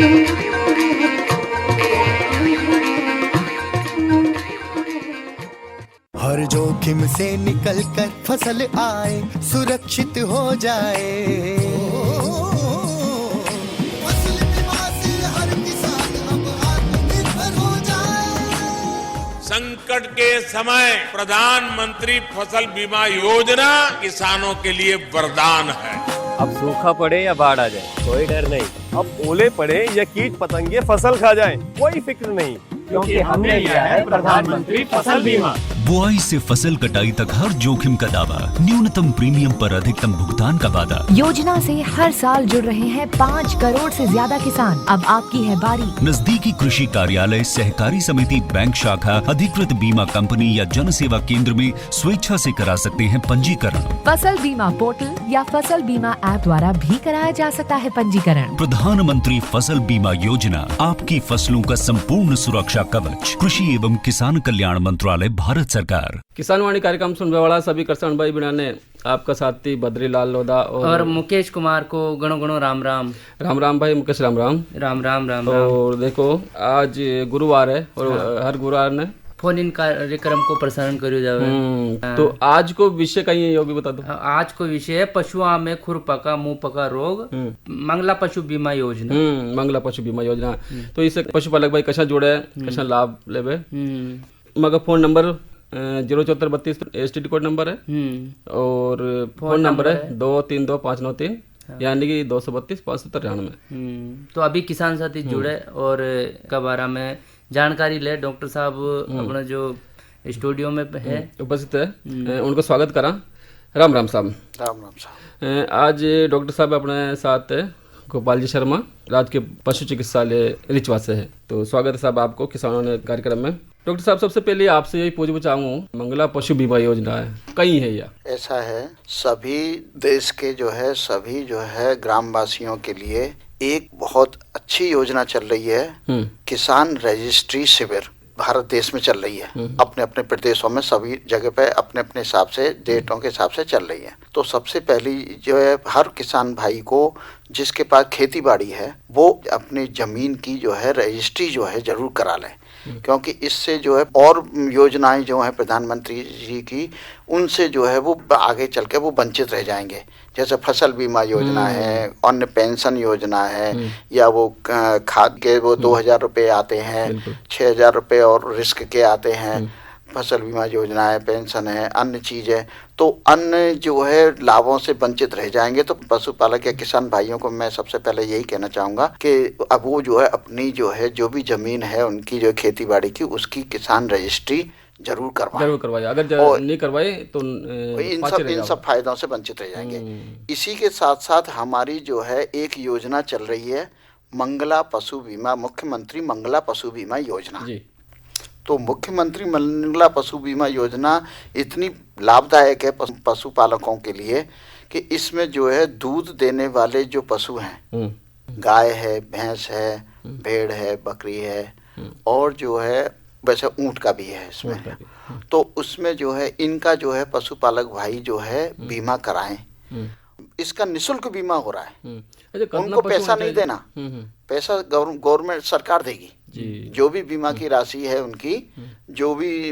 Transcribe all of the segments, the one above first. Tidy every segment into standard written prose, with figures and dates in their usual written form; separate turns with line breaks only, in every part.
हर जोखिम से निकल कर फसल आए, सुरक्षित हो जाए। फसल बीमा से हर किसान अब आत्मनिर्भर हो जाए।
संकट के समय प्रधानमंत्री फसल बीमा योजना किसानों के लिए वरदान है।
अब सूखा पड़े या बाढ़ आ जाए, कोई डर नहीं।
अब ओले पड़े या कीट पतंगे फसल खा जाएं, कोई फिक्र नहीं,
क्योंकि हमने लिया है प्रधानमंत्री फसल बीमा।
बुआई से फसल कटाई तक हर जोखिम का दावा, न्यूनतम प्रीमियम पर अधिकतम भुगतान का वादा।
योजना से हर साल जुड़ रहे हैं 5 करोड़ से ज्यादा किसान। अब आपकी है बारी।
नजदीकी कृषि कार्यालय, सहकारी समिति, बैंक शाखा, अधिकृत बीमा कंपनी या जन सेवा केंद्र में स्वेच्छा से करा सकते हैं पंजीकरण।
फसल बीमा पोर्टल या फसल बीमा ऐप द्वारा भी कराया जा सकता है पंजीकरण।
प्रधानमंत्री फसल बीमा योजना, आपकी फसलों का संपूर्ण सुरक्षा कवच। कृषि एवं किसान कल्याण मंत्रालय, भारत सरकार।
किसान वाणी कार्यक्रम सुनने वाला सभी किसान भाई बहनों ने आपका साथी बद्रीलाल लोधा
और मुकेश कुमार को गणो गणो राम राम।
राम राम भाई मुकेश, राम राम।
राम राम राम।
और देखो आज गुरुवार है और हर गुरुवार ने
फोन इन कार्यक्रम को प्रसारण करियो जावे।
तो आज को विषय कहीं है, योगी बता दो।
आज को विषय है पशुओं में खुरपका मुंह पका रोग, मंगला पशु बीमा योजना।
मंगला पशु बीमा योजना। तो इससे पशुपालक भाई कैसा जुड़े, कैसा लाभ लेवे। मगर phone number 07432 STD code number है और फोन नंबर है 232593 यानी कि 232 593।
तो अभी किसान साथी जुड़े और के बारे में जानकारी ले। डॉक्टर साहब अपना जो स्टूडियो में है
उपस्थित है, उनको स्वागत करा। राम राम साहब।
राम राम साहब।
आज डॉक्टर साहब अपने साथ है गोपाल जी शर्मा, राजकीय पशु चिकित्सालय रिचवा से है। तो स्वागत है साहब आपको किसानों ने कार्यक्रम में। डॉक्टर साहब सबसे पहले आपसे यही पूछना चाहूँ, मंगला पशु बीमा योजना है कहीं है या
ऐसा है, सभी देश के सभी ग्रामवासियों के लिए एक बहुत अच्छी योजना चल रही है। किसान रजिस्ट्री शिविर भारत देश में चल रही है। अपने अपने प्रदेशों में सभी जगह पे अपने अपने हिसाब से डेटों के हिसाब से चल रही है। तो सबसे पहली जो है, हर किसान भाई को जिसके पास खेती बाड़ी है वो अपनी जमीन की रजिस्ट्री जरूर करा लें, क्योंकि इससे और योजनाएं जो है प्रधानमंत्री जी की, उनसे वो आगे चल के वो वंचित रह जाएंगे। जैसे फसल बीमा योजना है, अन्य पेंशन योजना है, या वो खाद के वो 2000 रुपये आते हैं, 6000 रुपये और रिस्क के आते हैं। फसल बीमा योजना है, पेंशन है, अन्य चीज़ है। तो अन्य लाभों से वंचित रह जाएंगे। तो पशुपालक या किसान भाइयों को मैं सबसे पहले यही कहना चाहूँगा कि अब वो अपनी जो भी ज़मीन है उनकी खेती बाड़ी की, उसकी किसान रजिस्ट्री जरूर करवाए।
अगर नहीं करवाए तो
इन सब फायदों से वंचित रह जाएंगे। इसी के साथ साथ हमारी एक योजना चल रही है, मंगला पशु बीमा, मुख्यमंत्री मंगला पशु बीमा योजना। तो मुख्यमंत्री मंगला पशु बीमा योजना इतनी लाभदायक है पशुपालकों के लिए कि इसमें दूध देने वाले जो पशु हैं, गाय है, भैंस है, भेड़ है, बकरी है, और वैसे ऊंट का भी है इसमें। तो उसमें इनका पशुपालक भाई बीमा कराएं। इसका निःशुल्क बीमा हो रहा है। उनको पैसा नहीं देना, पैसा गवर्नमेंट सरकार देगी। जो भी बीमा की राशि है उनकी जो भी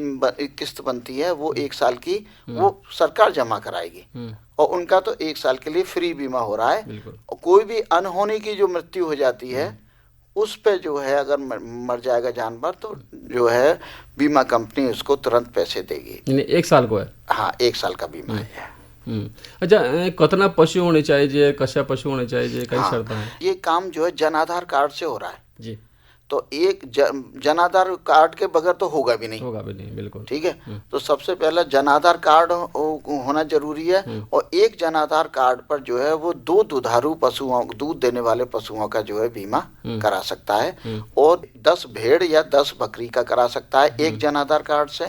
किस्त बनती है वो 1 साल की वो सरकार जमा कराएगी। और उनका तो 1 साल के लिए फ्री बीमा हो रहा है। और कोई भी अनहोनी की जो मृत्यु हो जाती है उस पे अगर मर जाएगा जानवर तो बीमा कंपनी उसको तुरंत पैसे देगी।
1 साल को है? हाँ,
1 साल का बीमा है।
अच्छा, कितना पशु होने चाहिए, कशा पशु होने चाहिए, कई शर्त है?
ये काम जन आधार कार्ड से हो रहा है
जी।
तो एक जन आधार कार्ड के बगैर तो होगा भी नहीं,
बिल्कुल
ठीक है। तो सबसे पहला जन आधार कार्ड होना जरूरी है। और एक जन आधार कार्ड पर वो 2 दुधारू पशुओं, दूध देने वाले पशुओं का बीमा करा सकता है। और 10 भेड़ या 10 बकरी का करा सकता है एक जन आधार कार्ड से,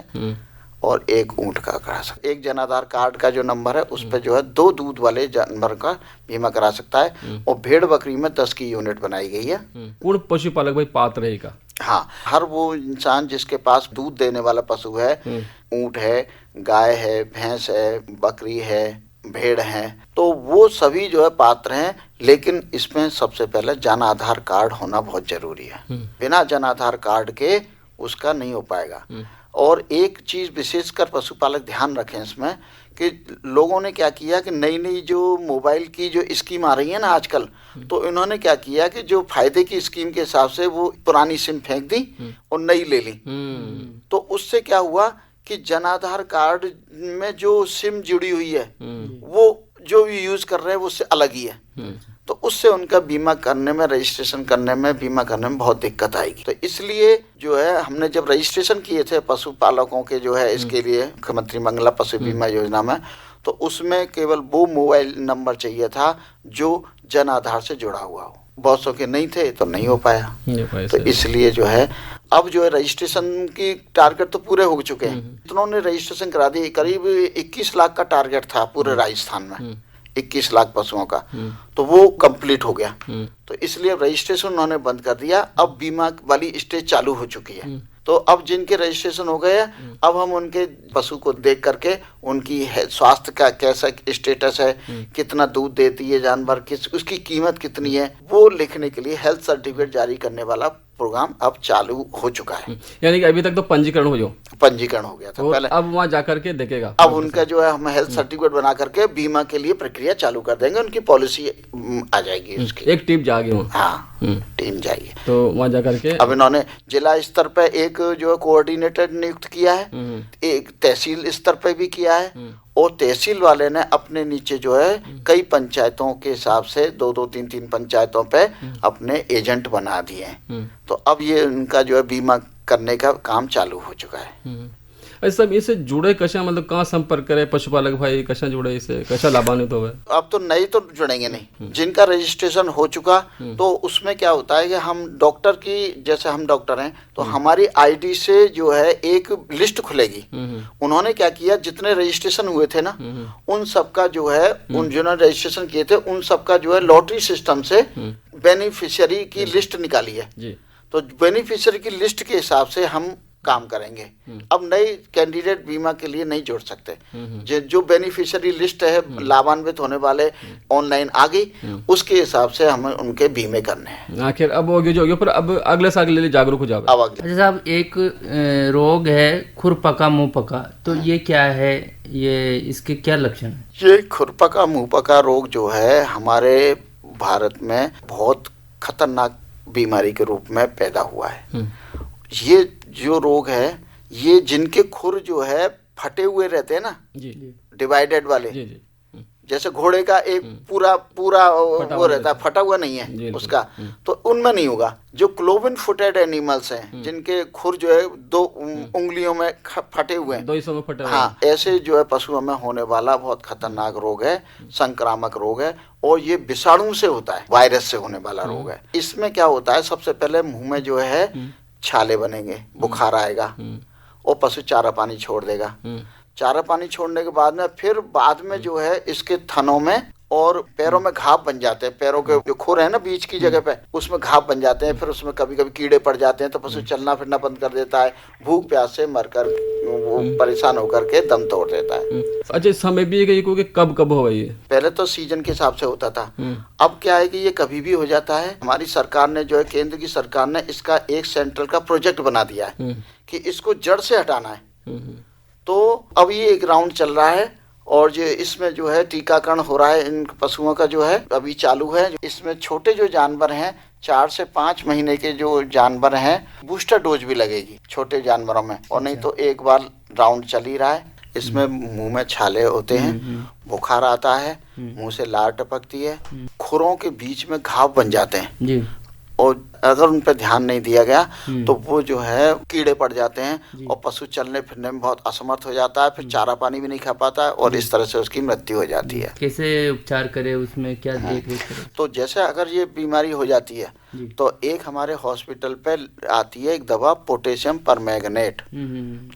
और 1 ऊंट का करा सकता है। एक जन आधार कार्ड का जो नंबर है उस पर 2 दूध वाले जानवर का बीमा करा सकता है। और भेड़ बकरी में 10 की यूनिट बनाई गई है।
कौन पशुपालक भाई पात्र रहेगा?
हाँ, हर वो इंसान जिसके पास दूध देने वाला पशु है, ऊंट है, गाय है, भैंस है, बकरी है, भेड़ हैं, तो वो सभी जो है पात्र हैं। लेकिन इसमें सबसे पहले जन आधार कार्ड होना बहुत जरूरी है। बिना जन आधार कार्ड के उसका नहीं हो पाएगा। और एक चीज विशेषकर पशुपालक ध्यान रखें इसमें कि लोगों ने क्या किया कि नई नई जो मोबाइल की जो स्कीम आ रही है ना आजकल, तो इन्होंने क्या किया कि जो फायदे की स्कीम के हिसाब से वो पुरानी सिम फेंक दी और नई ले ली। तो उससे क्या हुआ कि जन आधार कार्ड में जो सिम जुड़ी हुई है वो जो यूज कर रहे हैं वो उससे अलग ही है। तो उससे उनका बीमा करने में, रजिस्ट्रेशन करने में, बीमा करने में बहुत दिक्कत आएगी। तो इसलिए जो है हमने जब रजिस्ट्रेशन किए थे पशुपालकों के जो है इसके लिए मुख्यमंत्री मंगला पशु बीमा योजना में, तो उसमें केवल वो मोबाइल नंबर चाहिए था जो जन आधार से जुड़ा हुआ हो। बहुत सौ के नहीं थे तो नहीं हो पाया। तो इसलिए जो है अब जो है रजिस्ट्रेशन की टारगेट तो पूरे हो चुके हैं। उन्होंने रजिस्ट्रेशन करा दी। करीब 21 लाख का टारगेट था पूरे राजस्थान में, 21 लाख पशुओं का, तो वो कंप्लीट हो गया। तो इसलिए रजिस्ट्रेशन उन्होंने बंद कर दिया। अब बीमा वाली स्टेज चालू हो चुकी है। तो अब जिनके रजिस्ट्रेशन हो गए, अब हम उनके पशु को देख करके उनकी स्वास्थ्य का कैसा स्टेटस है, कितना दूध देती है जानवर, उसकी कीमत कितनी है, वो लिखने के लिए हेल्थ सर्टिफिकेट जारी करने वाला प्रोग्राम अब चालू हो चुका है।
यानी कि अभी तक तो पंजीकरण हो
गया था पहले।
अब वहाँ जाकर के देखेगा।
अब उनका जो है हम हेल्थ सर्टिफिकेट बना करके बीमा के लिए प्रक्रिया चालू कर देंगे। उनकी पॉलिसी आ जाएगी उसकी।
एक टीम जाएगी वहाँ।
हाँ, टीम जाएगी।
तो वहाँ जाकर के
अब इन्होंने जिला स्तर पे एक जो है कोऑर्डिनेटर नियुक्त किया है, एक तहसील स्तर पे भी किया है, और तहसील वाले ने अपने नीचे जो है कई पंचायतों के हिसाब से 2-2, 3-3 पंचायतों पे अपने एजेंट बना दिए हैं। तो अब ये उनका जो है बीमा करने का काम चालू हो चुका है।
सब इससे जुड़े कशा, मतलब कहाँ संपर्क करे पशुपालक भाई, कशा जुड़े, इससे कशा लाभान्वित होगा?
अब तो नए तो जुड़ेंगे नहीं। जिनका रजिस्ट्रेशन हो चुका तो उसमें क्या होता है कि हम डॉक्टर की, जैसे हम डॉक्टर हैं तो हमारी आईडी से जो है एक लिस्ट खुलेगी। उन्होंने क्या किया, जितने रजिस्ट्रेशन हुए थे ना उन सबका जो है, उन जिन्होंने रजिस्ट्रेशन किए थे उन सबका जो है लॉटरी सिस्टम से बेनिफिशियरी की लिस्ट निकाली है। तो बेनिफिशियरी की लिस्ट के हिसाब से हम काम करेंगे। अब नए कैंडिडेट बीमा के लिए नहीं जोड़ सकते। जो बेनिफिशियरी लिस्ट है लाभान्वित होने वाले ऑनलाइन आ गई, उसके हिसाब से हमें उनके बीमे करने हैं।
आखिर अब हो गया जो, पर अब अगले साल के लिए जागरूक हो जाओगे।
अच्छा साहब, एक रोग है खुरपका मुंहपका, तो ये क्या है, ये इसके क्या लक्षण है?
ये खुरपका मुंहपका रोग जो है हमारे भारत में बहुत खतरनाक बीमारी के रूप में पैदा हुआ है। ये जो रोग है, ये जिनके खुर जो है फटे हुए रहते हैं ना, डिवाइडेड वाले, जैसे घोड़े का एक पूरा वो रहता है, फटा हुआ नहीं है उसका, तो उनमें नहीं होगा। जो क्लोवन फुटेड एनिमल्स हैं, जिनके खुर जो है 2 उंगलियों में फटे हुए हैं,
2 हिस्सों में फटे हुए,
हाँ, ऐसे जो है पशुओं में होने वाला बहुत खतरनाक रोग है, संक्रामक रोग है, और ये विषाणु से होता है, वायरस से होने वाला रोग है। इसमें क्या होता है, सबसे पहले मुंह में जो है छाले बनेंगे, बुखार आएगा, और पशु चारा पानी छोड़ देगा। चारा पानी छोड़ने के बाद में जो है इसके थनों में और पैरों में घाव बन जाते हैं। पैरों के जो खुर है ना बीच की जगह पे, उसमें घाव बन जाते हैं। फिर उसमें कभी कभी कीड़े पड़ जाते हैं, तो पशु चलना फिरना बंद कर देता है, भूख प्यास से मरकर वो परेशान होकर के दम तोड़ देता है।
अच्छा, समय भी है कि कब होगा ये?
पहले तो सीजन के हिसाब से होता था, अब क्या है कि ये कभी भी हो जाता है। हमारी सरकार ने जो है, केंद्र की सरकार ने इसका एक सेंट्रल का प्रोजेक्ट बना दिया है कि इसको जड़ से हटाना है। तो अब ये एक राउंड चल रहा है, और जो इसमें जो है टीकाकरण हो रहा है इन पशुओं का, जो है अभी चालू है। इसमें छोटे जो जानवर हैं, 4 से 5 महीने के जो जानवर हैं, बूस्टर डोज भी लगेगी छोटे जानवरों में, और नहीं तो एक बार राउंड चल ही रहा है। इसमें मुंह में छाले होते हैं, बुखार आता है, मुंह से लार टपकती है, खुरों के बीच में घाव बन जाते हैं, और अगर उन पर ध्यान नहीं दिया गया तो वो जो है कीड़े पड़ जाते हैं, और पशु चलने फिरने में बहुत असमर्थ हो जाता है, फिर चारा पानी भी नहीं खा पाता है, और इस तरह से उसकी मृत्यु हो जाती है।
कैसे उपचार करे, उसमें क्या देख करे?
तो जैसे अगर ये बीमारी हो जाती है तो एक हमारे हॉस्पिटल पे आती है एक दवा, पोटेशियम परमैंगनेट,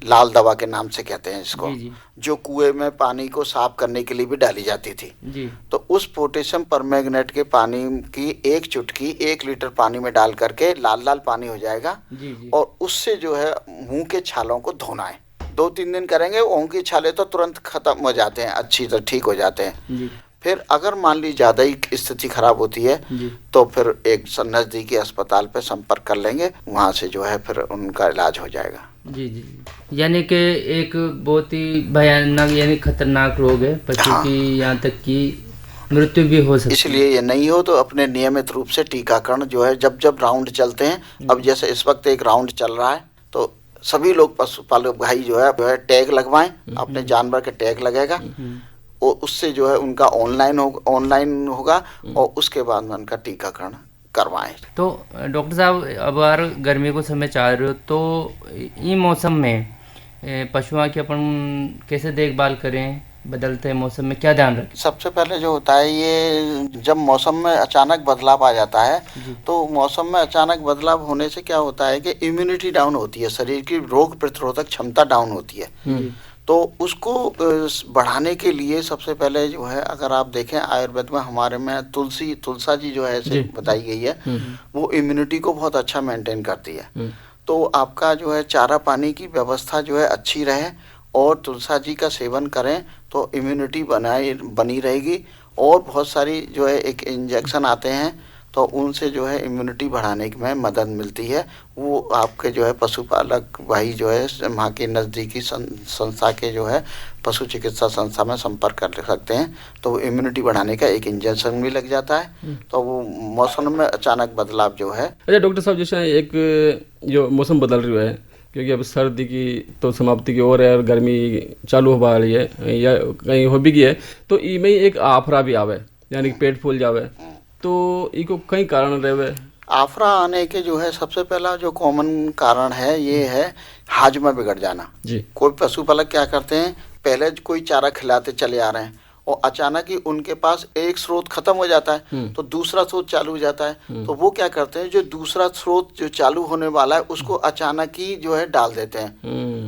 लाल दवा के नाम से कहते हैं इसको, जो कुएं में पानी को साफ करने के लिए भी डाली जाती थी। तो उस पोटेशियम परमैंगनेट के पानी की 1 चुटकी 1 लीटर पानी में डाल करके लाल लाल पानी हो जाएगा, और उससे जो है मुंह के छालों को धोना है 2-3 दिन करेंगे, उनकी छाले तो तुरंत खत्म हो जाते हैं, अच्छी तरह ठीक हो जाते हैं। फिर अगर मान ली ज़्यादा ही स्थिति खराब होती है तो फिर एक नज़दीकी अस्पताल पे संपर्क कर लेंगे, वहाँ से जो है फिर उनका इलाज हो जाएगा।
जी जी, यानी कि एक बहुत ही भयानक यानी खतरनाक रोग है पशु की, यहाँ तक कि मृत्यु भी हो सकती है।
इसलिए ये नहीं हो तो अपने नियमित रूप से टीकाकरण जो है जब जब राउंड चलते हैं, अब जैसे इस वक्त एक राउंड चल रहा है तो सभी लोग पशुपालक भाई जो है टैग लगवाएं, अपने जानवर के टैग लगेगा और उससे जो है उनका ऑनलाइन होगा और उसके बाद में उनका टीकाकरण करवाएं।
तो डॉक्टर साहब, अब यार गर्मी को समय चाह रहे हो तो ये मौसम में पशुओं की अपन कैसे देखभाल करें, बदलते मौसम में क्या ध्यान रखें?
सबसे पहले जो होता है, ये जब मौसम में अचानक बदलाव आ जाता है तो मौसम में अचानक बदलाव होने से क्या होता है कि इम्यूनिटी डाउन होती है, शरीर की रोग प्रतिरोधक क्षमता डाउन होती है। तो उसको बढ़ाने के लिए सबसे पहले जो है, अगर आप देखें आयुर्वेद में हमारे में तुलसा जी जो है ऐसे बताई गई है, वो इम्यूनिटी को बहुत अच्छा मेंटेन करती है। तो आपका जो है चारा पानी की व्यवस्था जो है अच्छी रहे और तुलसा जी का सेवन करें तो इम्यूनिटी बनी रहेगी। और बहुत सारी जो है एक इंजेक्शन आते हैं तो उनसे जो है इम्यूनिटी बढ़ाने में मदद मिलती है। वो आपके जो है पशुपालक भाई जो है वहाँ के नज़दीकी संस्था के जो है पशु चिकित्सा संस्था में संपर्क कर सकते हैं, तो वो इम्यूनिटी बढ़ाने का एक इंजेक्शन भी लग जाता है। तो वो मौसम में अचानक बदलाव जो है।
अच्छा डॉक्टर साहब, जैसे एक जो मौसम बदल रहा है, क्योंकि अब सर्दी की तो समाप्ति की ओर है और गर्मी चालू हो रही है या कहीं हो भी गई है, तो इसमें एक आफरा भी आवे यानी पेट फूल जावे, तो इको कई कारण रहे।
आफरा आने के जो है सबसे पहला जो कॉमन कारण है ये है हाजमा बिगड़ जाना जी। कोई पशुपालक क्या करते हैं, पहले कोई चारा खिलाते चले आ रहे हैं और अचानक ही उनके पास एक स्रोत खत्म हो जाता है तो दूसरा स्रोत चालू हो जाता है। तो वो क्या करते हैं, जो दूसरा स्रोत जो चालू होने वाला है उसको अचानक ही जो है डाल देते हैं,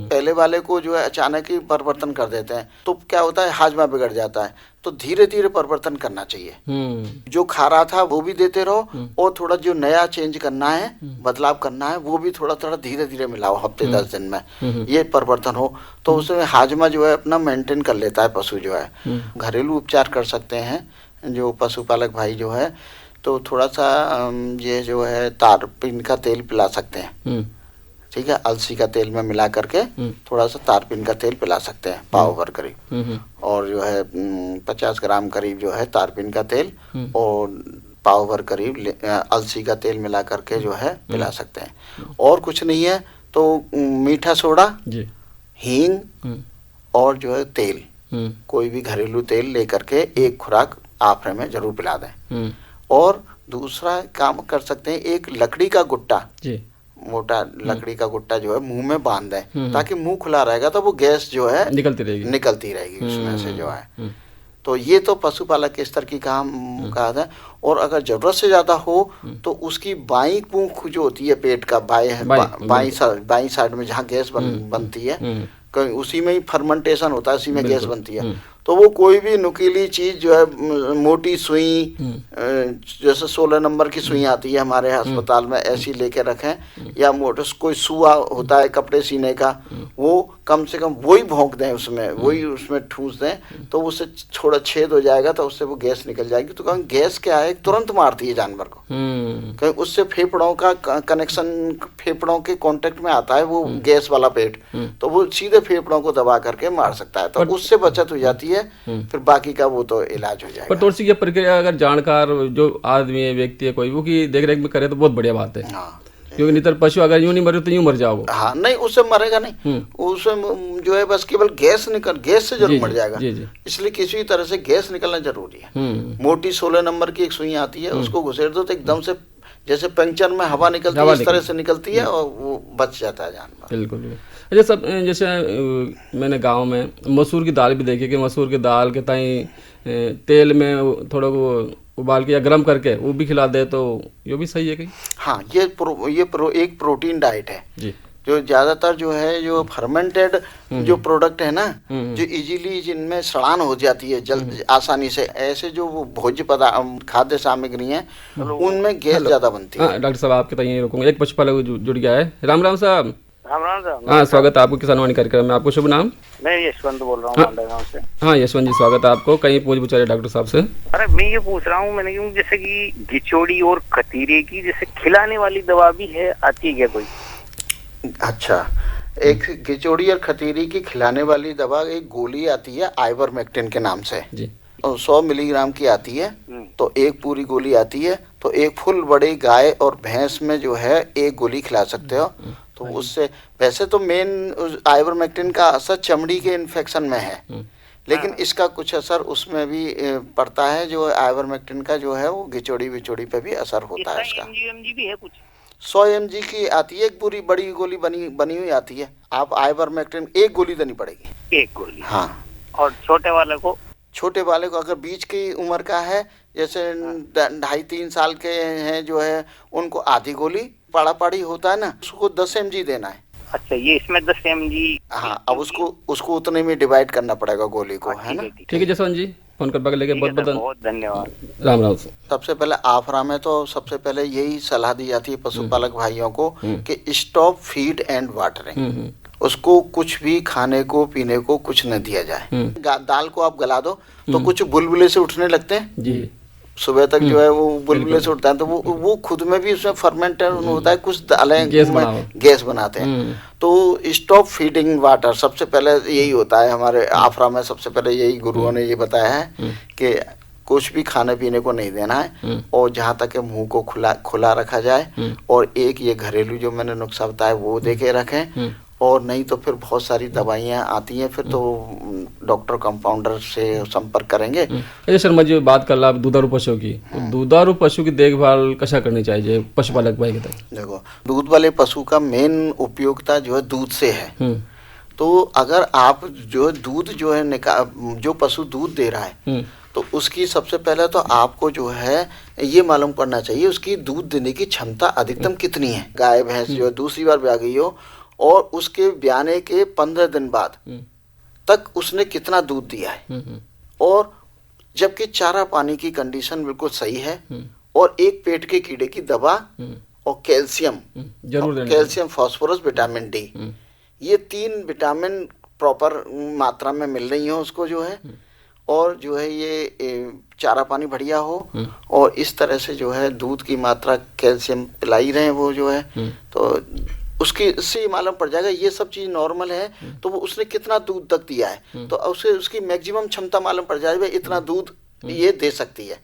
पहले वाले को जो है अचानक ही परिवर्तन कर देते हैं। तो क्या होता है, हाजमा बिगड़ जाता है। तो धीरे धीरे परिवर्तन करना चाहिए। जो खा रहा था वो भी देते रहो और थोड़ा जो नया चेंज करना है, बदलाव करना है, वो भी थोड़ा थोड़ा धीरे धीरे मिलाओ, हफ्ते 10 दिन में ये परिवर्तन हो तो उसमें हाजमा जो है अपना मेंटेन कर लेता है पशु जो है। घरेलू उपचार कर सकते हैं जो पशुपालक भाई जो है, तो थोड़ा सा ये जो है तारपीन का तेल पिला सकते हैं, ठीक है, अलसी का तेल में मिला करके थोड़ा सा तारपीन का तेल पिला सकते हैं, पाव भर करीब, और जो है 50 ग्राम करीब जो है तारपीन का तेल और पाव भर करीब अलसी का तेल मिला करके जो है पिला सकते हैं। और कुछ नहीं है तो मीठा सोडा, हींग और जो है तेल, कोई भी घरेलू तेल लेकर के एक खुराक आफरे में जरूर पिला दें। और दूसरा काम कर सकते हैं, एक लकड़ी का गुट्टा, मोटा लकड़ी का गुट्टा जो है मुंह में बांध दें, ताकि मुंह खुला रहेगा तो वो गैस जो है निकलती रहेगी उसमें से जो है। तो ये तो पशुपालक के स्तर की काम कहा है। और अगर जरूरत से ज्यादा हो तो उसकी बाईं पूंछ जो होती है पेट का बाईं साइड में जहाँ गैस बनती है, कहीं उसी में ही फर्मेंटेशन होता है, उसी में गैस बनती है। तो वो कोई भी नुकीली चीज जो है, मोटी सुई जैसे 16 नंबर की सुई आती है हमारे अस्पताल में, ऐसी लेके रखें, या मोटे कोई सुआ होता है कपड़े सीने का, वो कम से कम वही भोंक दें उसमें, वही उसमें ठूस दें, तो उससे थोड़ा छेद हो जाएगा तो उससे वो गैस निकल जाएगी। तो कहीं गैस क्या है, तुरंत मारती है जानवर को, कहीं उससे फेफड़ों का कनेक्शन, फेफड़ों के कांटेक्ट में आता है वो गैस वाला पेट, तो वो सीधे फेफड़ों को दबा करके मार सकता है। तो उससे बचत हो जाती है, फिर बाकी का वो तो इलाज हो जाएगा।
पर थोड़ी सी ये प्रक्रिया अगर जानकार जो आदमी है, व्यक्ति है कोई, वो की देख रेख में करे तो बहुत बढ़िया बात है। क्योंकि नहीं तो पशु अगर यूं नहीं मरे तो यूं मर जाओगे।
हाँ, नहीं उससे मरेगा नहीं, उससे जो है बस केवल गैस से जरूर मर जाएगा। इसलिए किसी तरह से गैस निकलना जरूरी है। मोटी 16 नंबर की एक सुई आती है, उसको घुसेड़ दो तो एकदम से जैसे पंचर में हवा निकलती है, इस तरह से निकलती है और वो बच जाता है जानवर।
बिल्कुल। अच्छा सब, जैसे मैंने गांव में मसूर की दाल भी देखी कि मसूर की दाल के ताई तेल में थोड़ा वो उबाल के या गर्म करके वो भी खिला दे तो ये भी सही है कहीं?
हाँ, ये एक प्रोटीन डाइट है जी, जो ज्यादातर जो है जो फर्मेंटेड जो प्रोडक्ट है ना, जो इजीली जिनमें सड़ान हो जाती है जल्द आसानी से, ऐसे जो भोज्य पदार्थ खाद्य सामग्री है उनमें गैस ज्यादा बनती है।
डॉक्टर साहब आपके तक यहीं रुकूंगा, एक पशुपालक जुड़ गया है। राम राम साहब।
राम राम साहब।
हाँ, स्वागत है आपको किसान वाणी कार्यक्रम में। आपको शुभ नाम?
मैं यशवंत बोल रहा हूँ मांडा गाँव से।
हाँ यशवंत जी, स्वागत है आपको। कहीं पूछ पूछा डॉक्टर साहब से।
अरे मैं ये पूछ रहा हूँ, मैंने क्यों जैसे कि गिचोड़ी और खतीरे की जैसे खिलाने वाली दवा भी है, आती है क्या कोई?
अच्छा, एक गिचोड़ी और खतीरी की खिलाने वाली दवा एक गोली आती है आइवरमेक्टिन के नाम से
जी,
100 मिलीग्राम की आती है। तो एक पूरी गोली आती है, तो एक फुल बड़ी गाय और भैंस में जो है एक गोली खिला सकते हो। तो उससे वैसे तो मेन आइवरमेक्टिन का असर चमड़ी के इन्फेक्शन में है, लेकिन इसका कुछ असर उसमें भी पड़ता है। जो आइवरमेक्टिन का जो है वो गिचोड़ी विचोड़ी पे भी असर होता है इसका।
एमजी भी है कुछ?
100 mg की आती है, एक पूरी बड़ी गोली बनी हुई आती है। आप आइवरमेक्टिन एक गोली देनी पड़ेगी।
एक गोली?
हाँ।
और छोटे वाले को?
छोटे वाले को अगर बीच की उम्र का है, जैसे 2.5-3 साल के हैं जो है, उनको आधी गोली, पाड़ा पाड़ी होता है ना, उसको 10 mg देना है।
अच्छा, ये इसमें 10 mg?
हाँ, अब उसको उतने में डिवाइड करना पड़ेगा गोली को, है ना।
ठीक है जसवंत जी, फोन कर लेके बहुत
धन्यवाद।
राम राम।
सबसे पहले आफरा में तो सबसे पहले यही सलाह दी जाती है पशुपालक भाइयों को कि स्टॉप फीड एंड वाटरिंग। उसको कुछ भी खाने को पीने को कुछ न दिया जाए। दाल को आप गला दो तो कुछ बुलबुले से उठने लगते हैं
जी,
सुबह तक जो है वो बुलबुले से उठता है, तो वो खुद में भी उसमें फर्मेंटेशन होता है, कुछ दालें गैस बनाते हैं। तो स्टॉप फीडिंग वाटर, सबसे पहले यही होता है हमारे आफरा में। सबसे पहले यही गुरुओं ने ये बताया है कि कुछ भी खाने पीने को नहीं देना है, और जहाँ तक के मुंह को खुला रखा जाए, और एक ये घरेलू जो मैंने नुस्खा बताया वो दे के रखें। और नहीं तो फिर बहुत सारी दवाइयाँ आती हैं, फिर तो डॉक्टर कंपाउंडर से संपर्क करेंगे।
शर्मा जी, बात कर ला दुधारू पशु की, तो दुधारू पशु की देखभाल कशा करनी चाहिए पशुपालक भाई के तक?
देखो, दूध वाले पशु का मेन उपयोगिता जो है दूध से है। तो अगर आप जो दूध जो है जो पशु दूध दे रहा है, तो उसकी सबसे पहले तो आपको जो है ये मालूम करना चाहिए उसकी दूध देने की क्षमता अधिकतम कितनी है। गाय भैंस जो दूसरी बार ब्याह गई हो और उसके ब्याने के 15 दिन बाद तक उसने कितना दूध दिया है, और जबकि चारा पानी की कंडीशन बिल्कुल सही है, और एक पेट के कीड़े की दवा, और कैल्शियम जरूर, कैल्शियम, फास्फोरस, विटामिन डी, ये 3 विटामिन प्रॉपर मात्रा में मिल रही हो उसको जो है, और जो है ये चारा पानी बढ़िया हो, और इस तरह से जो है दूध की मात्रा कैल्शियम पिलाई रहे वो जो है, तो उसकी इससे मालूम पड़ जाएगा ये सब चीज़ नॉर्मल है, तो वो उसने कितना दूध तक दिया है, तो उसे उसकी मैक्सिमम क्षमता मालूम पड़ जाएगी, इतना दूध ये दे सकती है।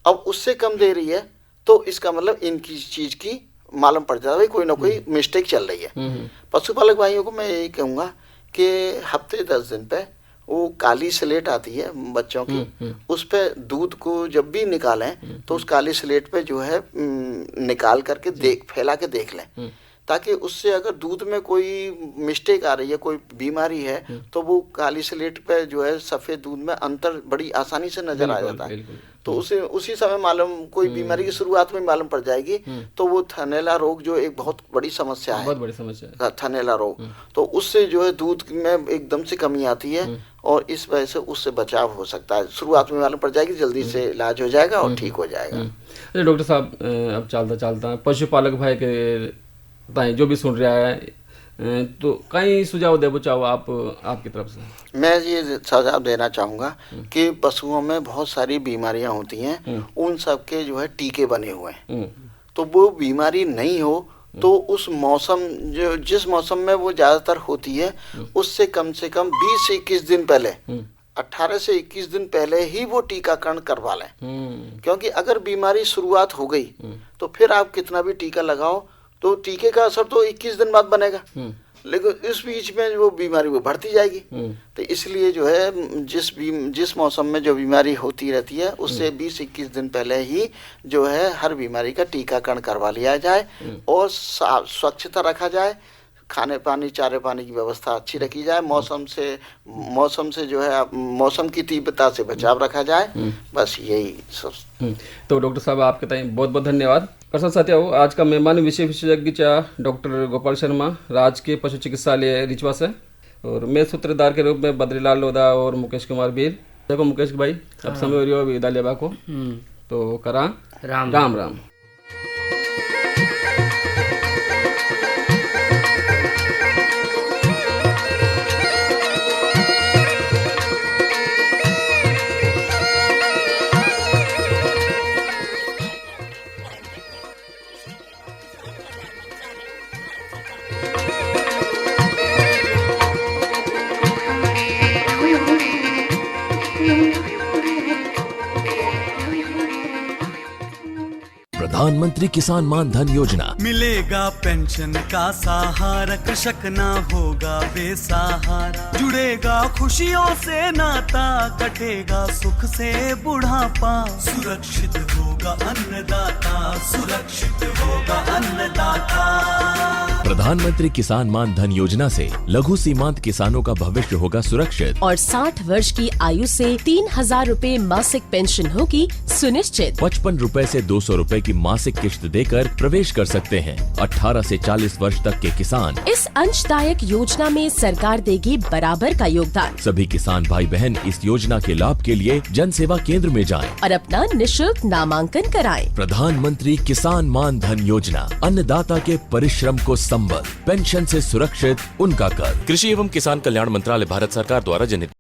अब उससे कम दे रही है तो इसका मतलब इनकी चीज़ की मालूम पड़ जाएगा, कोई ना कोई मिस्टेक चल रही है। पशुपालक भाइयों को मैं यही कहूँगा कि हफ्ते 10 दिन पे वो काली स्लेट आती है बच्चों की, उस पे दूध को जब भी निकालें तो उस काली स्लेट पे जो है निकाल करके फैला के देख लें, ताकि उससे अगर दूध में कोई मिस्टेक आ रही है, कोई बीमारी है, तो वो काली स्लेट पे जो है सफ़ेद दूध में अंतर बड़ी आसानी से नजर आ जाता है। तो उसी समय मालूम कोई बीमारी की शुरुआत में मालूम पड़ जाएगी। तो वो थनैला रोग जो एक बहुत बड़ी समस्या है,
बहुत बड़ी समस्या है
थनैला रोग, तो उससे जो है दूध में एकदम से कमी आती है, और इस वजह से उससे बचाव हो सकता है। शुरुआत में मालूम पड़ जाएगी, जल्दी से इलाज हो जाएगा और ठीक हो जाएगा।
डॉक्टर साहब, अब चलता पशुपालक भाई के जो भी सुन रहा है, तो कई सुझाव दे चाहो आपकी तरफ से?
मैं ये सुझाव देना चाहूँगा कि पशुओं में बहुत सारी बीमारियां होती हैं, उन सब के जो है टीके बने हुए हैं। तो वो बीमारी नहीं हो तो उस मौसम जिस मौसम में वो ज़्यादातर होती है, उससे कम से कम 20 से 21 दिन पहले, 18 से 21 दिन पहले ही वो टीकाकरण करवा लें। क्योंकि अगर बीमारी शुरुआत हो गई तो फिर आप कितना भी टीका लगाओ तो टीके का असर तो 21 दिन बाद बनेगा, लेकिन इस बीच में वो बीमारी वो बढ़ती जाएगी। तो इसलिए जो है जिस मौसम में जो बीमारी होती रहती है उससे 20-21 दिन पहले ही जो है हर बीमारी का टीकाकरण करवा लिया जाए, और स्वच्छता रखा जाए, खाने पानी चारे पानी की व्यवस्था अच्छी रखी जाए, मौसम से जो है मौसम की तीव्रता से बचाव रखा जाए, बस यही सब।
तो डॉक्टर साहब आपके ताई बहुत बहुत धन्यवाद। प्रसाद साथियों, आज का मेहमान विशेषज्ञ डॉक्टर गोपाल शर्मा, राजकीय पशु चिकित्सालय रिचवा से, और मैं सूत्रधार के रूप में बद्रीलाल लोधा और मुकेश कुमार बीर। देखो मुकेश भाई, अब समय हो रही हो विदा लेबा को, तो करा राम राम राम।
प्रधानमंत्री किसान मान धन योजना।
मिलेगा पेंशन का सहारा, कृषक ना होगा बेसहारा, जुड़ेगा खुशियों से नाता, कटेगा सुख से बुढ़ापा, सुरक्षित होगा अन्नदाता, सुरक्षित होगा अन्नदाता।
प्रधानमंत्री किसान मान धन योजना से लघु सीमांत किसानों का भविष्य होगा सुरक्षित
और 60 वर्ष की आयु से 3,000 रूपए मासिक पेंशन होगी सुनिश्चित।
55 रूपए से 200 रूपए की मासिक किश्त देकर प्रवेश कर सकते हैं। 18 से 40 वर्ष तक के किसान
इस अंशदायक योजना में सरकार देगी बराबर का योगदान।
सभी किसान भाई बहन इस योजना के लाभ के लिए जन सेवा केंद्र में जाएं
और अपना निशुल्क नामांकन कराएं।
प्रधानमंत्री किसान मान धन योजना, अन्नदाता के परिश्रम को संबल, पेंशन से सुरक्षित उनका कर। कृषि एवं किसान कल्याण मंत्रालय, भारत सरकार द्वारा जनहित।